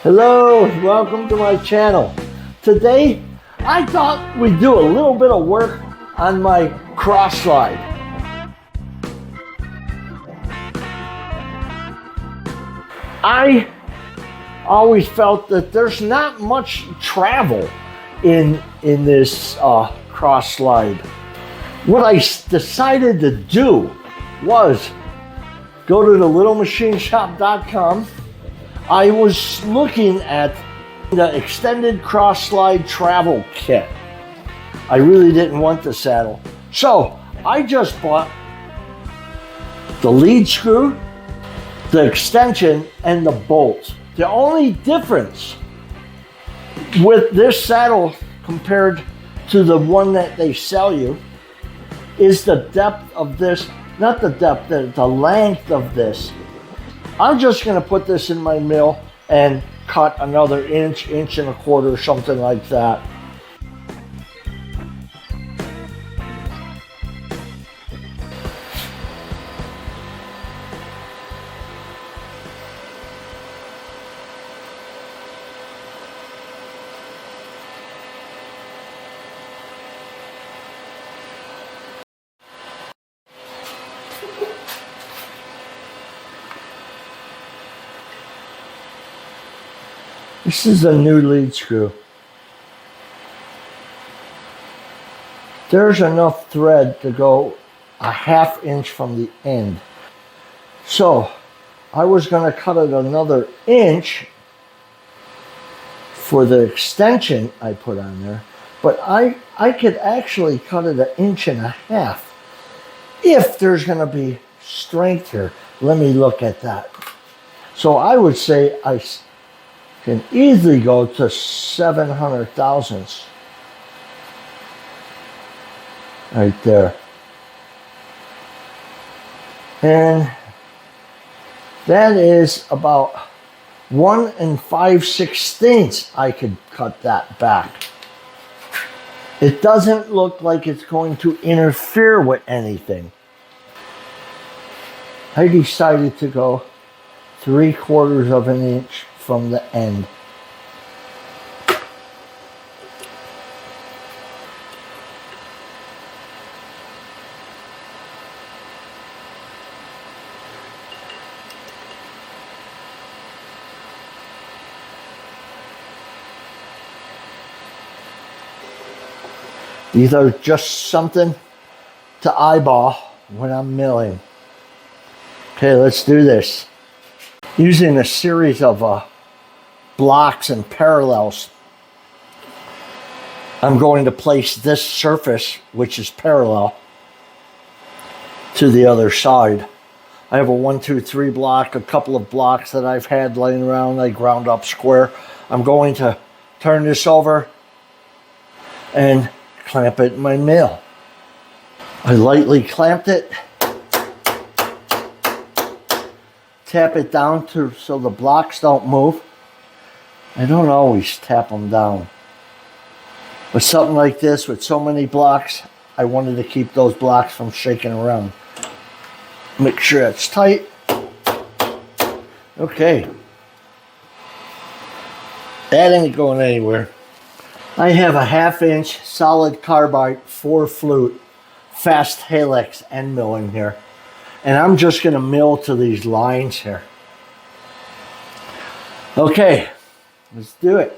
Hello, welcome to my channel. Today, I thought we'd do a little bit of work on my cross slide. I always felt that there's not much travel in this cross slide. What I decided to do was go to the littlemachineshop.com. I was looking at the extended cross slide travel kit. I really didn't want the saddle. So I just bought the lead screw, the extension, and the bolt. The only difference with this saddle compared to the one that they sell you is the depth of this, not the depth, the length of this. I'm just gonna put this in my mill and cut another inch, inch and a quarter, something like that. This is a new lead screw. There's enough thread to go a ½ inch from the end. So I was going to cut it another inch for the extension I put on there, but I could actually cut it 1.5 inches if there's going to be strength here. Let me look at that. So I would say I can easily go to 700 thousandths right there. And that is about 1 5/16 I could cut that back. It doesn't look like it's going to interfere with anything. I decided to go 3/4 of an inch from the end. These are just something to eyeball when I'm milling. Okay, let's do this. Using a series of blocks and parallels, I'm going to place this surface, which is parallel, to the other side. I have a 1, 2, 3 block, a couple of blocks that I've had laying around. I ground up square. I'm going to turn this over and clamp it in my mill. I lightly clamped it. Tap it down so the blocks don't move. I don't always tap them down. But something like this with so many blocks, I wanted to keep those blocks from shaking around. Make sure it's tight. Okay. That ain't going anywhere. I have a 1/2 inch solid carbide 4 flute fast helix end mill in here. And I'm just going to mill to these lines here. Okay, let's do it.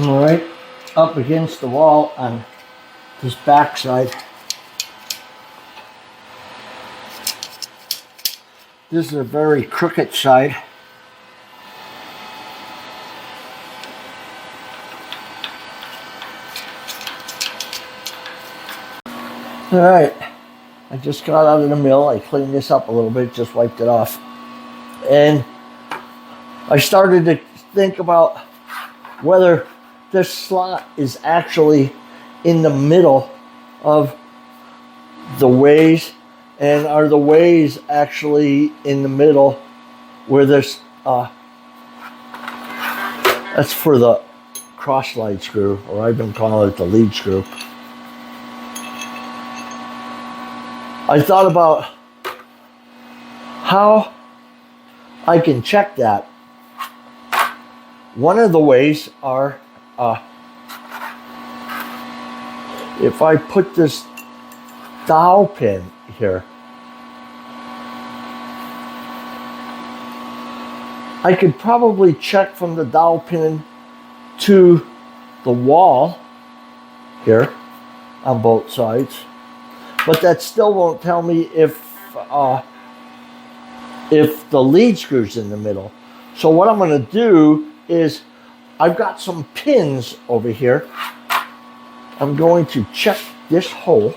All right, up against the wall on this back side. This is a very crooked side. All right, I just got out of the mill. I cleaned this up a little bit, just wiped it off. And I started to think about whether this slot is actually in the middle of the ways, and are the ways actually in the middle where this, that's for the cross slide screw, or I've been calling it the lead screw. I thought about how I can check that. One of the ways are, if I put this dowel pin here, I could probably check from the dowel pin to the wall here on both sides, but that still won't tell me if the lead screw's in the middle. So what I'm going to do is, I've got some pins over here. I'm going to check this hole.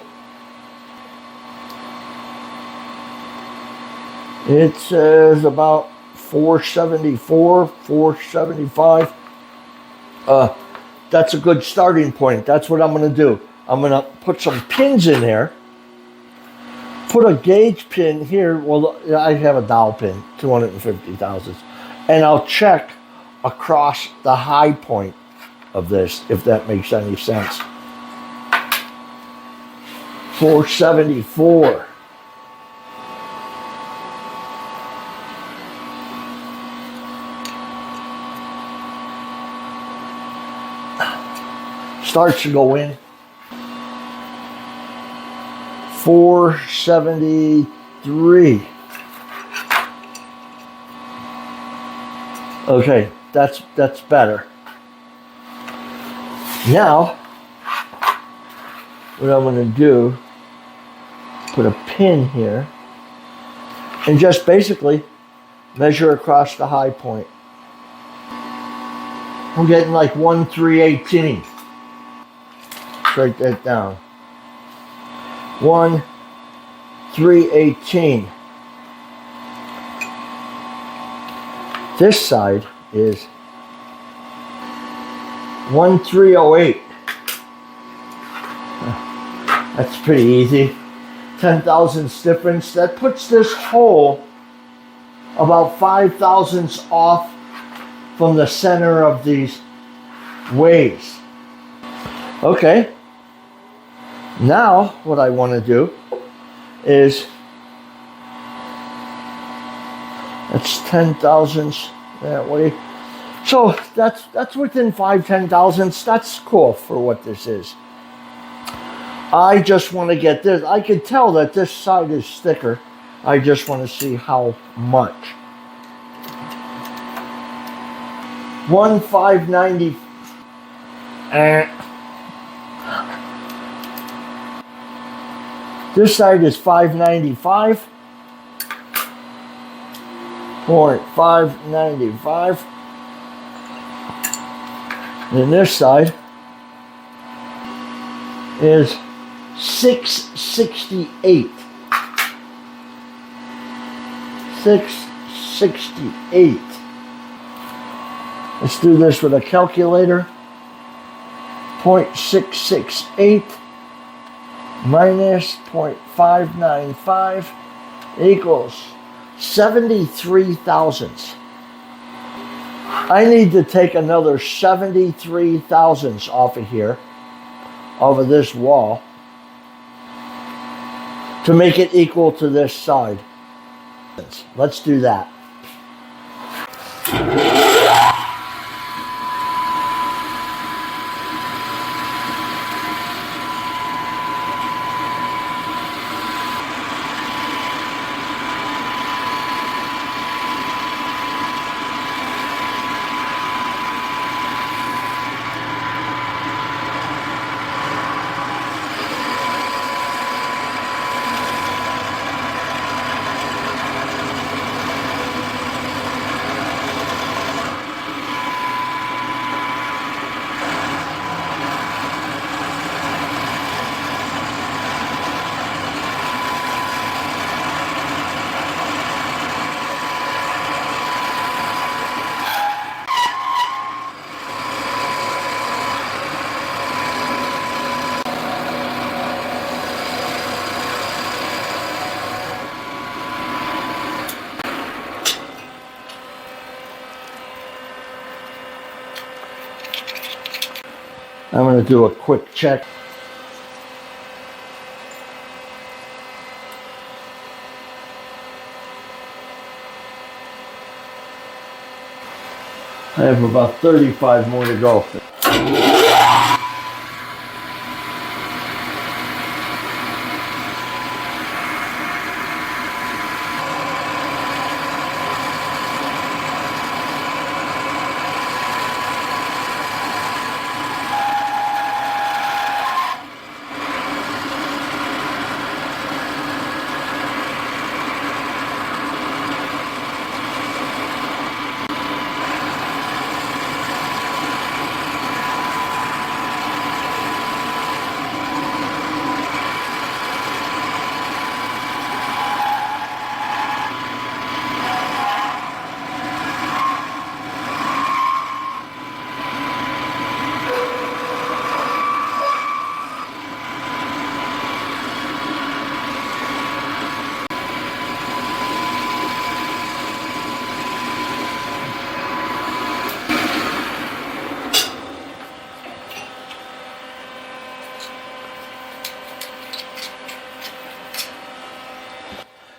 It says about 474, 475. That's a good starting point. That's what I'm going to do. I'm going to put some pins in there. Put a gauge pin here. Well, I have a dowel pin, 250 thousandths. And I'll check across the high point of this, if that makes any sense. 474. Starts to go in. 473. Okay, that's better. Now, what I'm going to do, put a pin here and just basically measure across the high point. I'm getting like 1/318. Write that down. 1/318. This side is 1/308. That's pretty easy. 10 thousandths difference. That puts this hole about 5 thousandths off from the center of these ways. Okay. Now what I want to do is, that's 10 thousandths that way. So that's within 5-10 thousandths. That's cool for what this is. I just want to get this. I can tell that this side is thicker. I just want to see how much. 1/590. This side is 595. 0.595. And this side is 668. 668. Let's do this with a calculator. 0.668 minus 0.595 equals 73 thousandths. I need to take another 73 thousandths off of here, off of this wall, to make it equal to this side. Let's do that. I'm going to do a quick check. I have about 35 more to go.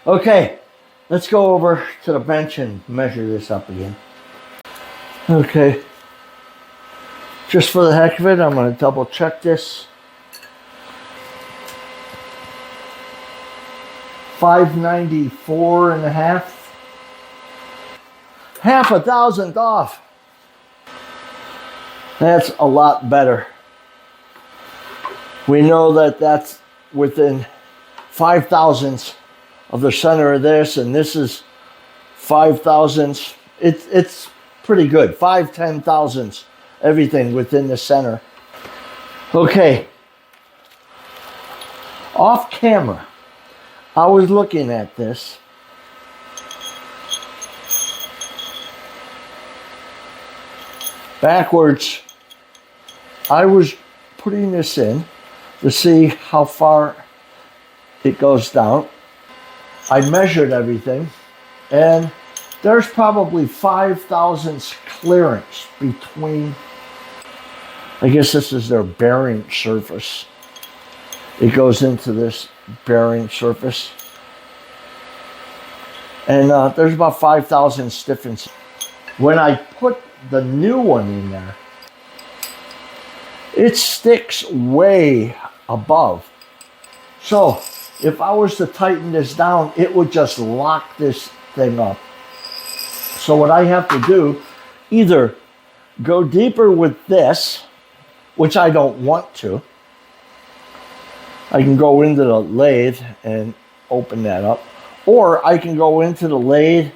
Okay, let's go over to the bench and measure this up again. Okay, just for the heck of it, I'm going to double check this. 594.5. Half a thousand off. That's a lot better. We know that that's within 5 thousandths of the center of this, and this is 5 thousandths. It's pretty good. 5-10 thousandths, everything within the center. Okay. Off camera, I was looking at this. Backwards, I was putting this in to see how far it goes down. I measured everything, and there's probably 5 thousandths clearance between, I guess this is their bearing surface. It goes into this bearing surface. And there's about 5 thousandths difference. When I put the new one in there, it sticks way above. So if I was to tighten this down, it would just lock this thing up. So what I have to do, either go deeper with this, which I don't want to. I can go into the lathe and open that up. Or I can go into the lathe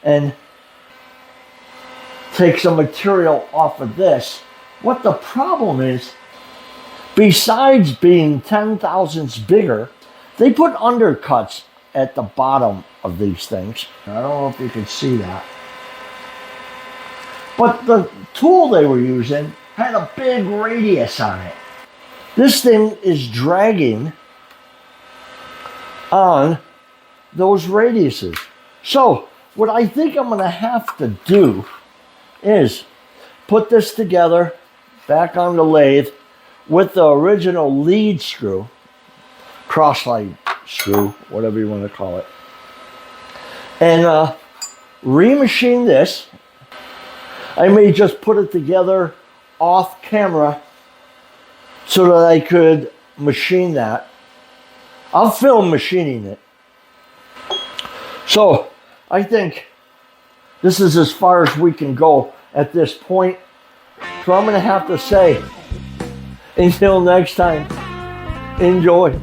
and take some material off of this. What the problem is, besides being 10 thousandths bigger, they put undercuts at the bottom of these things. I don't know if you can see that. But the tool they were using had a big radius on it. This thing is dragging on those radiuses. So what I think I'm going to have to do is put this together back on the lathe with the original lead screw, cross-slide screw, whatever you want to call it, and remachine this. I may just put it together off camera so that I could machine that. I'll film machining it. So I think this is as far as we can go at this point. So I'm going to have to say, until next time, enjoy.